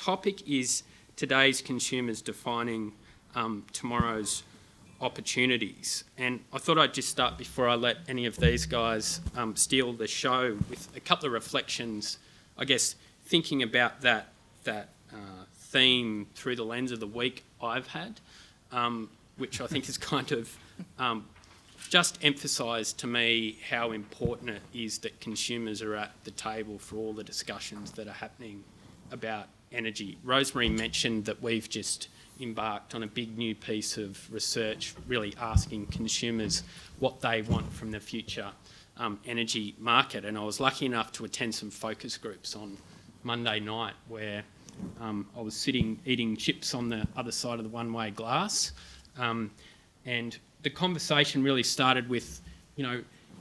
topic is today's consumers defining tomorrow's opportunities. And I thought I'd just start before I let any of these guys steal the show with a couple of reflections, I guess, thinking about that theme through the lens of the week I've had, which I think has kind of just emphasised to me how important it is that consumers are at the table for all the discussions that are happening about energy. Rosemary mentioned that we've just embarked on a big new piece of research really asking consumers what they want from the future energy market, and I was lucky enough to attend some focus groups on Monday night where I was sitting eating chips on the other side of the one-way glass, and the conversation really started with,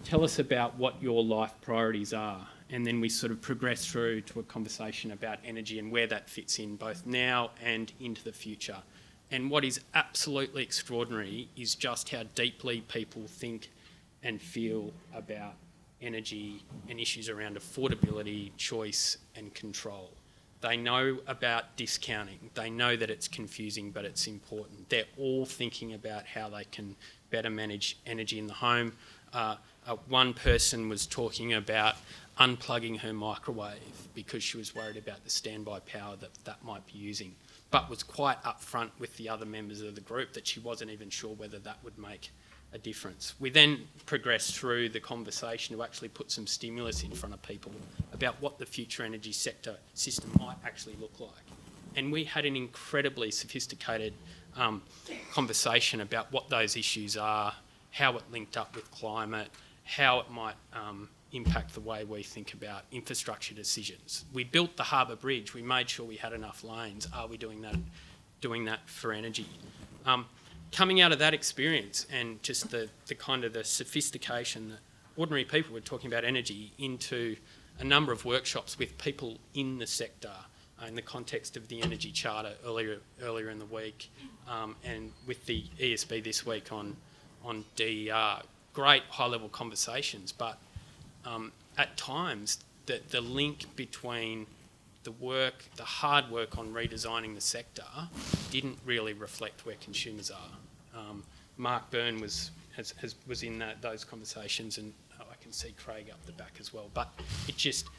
tell us about what your life priorities are. And then we sort of progressed through to a conversation about energy and where that fits in both now and into the future. And what is absolutely extraordinary is just how deeply people think and feel about energy and issues around affordability, choice and control. They know about discounting. They know that it's confusing, but it's important. They're all thinking about how they can better manage energy in the home. One person was talking about unplugging her microwave because she was worried about the standby power that might be using, but was quite upfront with the other members of the group that she wasn't even sure whether that would make a difference. We then progressed through the conversation to actually put some stimulus in front of people about what the future energy sector system might actually look like. And we had an incredibly sophisticated conversation about what those issues are, how it linked up with climate, how it might impact the way we think about infrastructure decisions. We built the Harbour Bridge. We made sure we had enough lanes. Are we doing that for energy? Coming out of that experience and just the kind of the sophistication that ordinary people were talking about energy into a number of workshops with people in the sector in the context of the Energy Charter earlier in the week, and with the ESB this week on DER. Great high-level conversations, but at times the link between the hard work on redesigning the sector didn't really reflect where consumers are. Mark Byrne was in those conversations, and I can see Craig up the back as well. But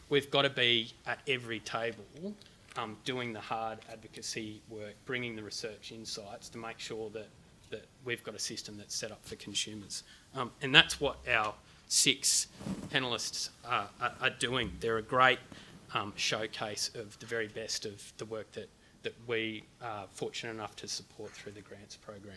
we've got to be at every table doing the hard advocacy work, bringing the research insights to make sure that we've got a system that's set up for consumers. And that's what our 6 panellists are doing. They're a great showcase of the very best of the work that we are fortunate enough to support through the grants program.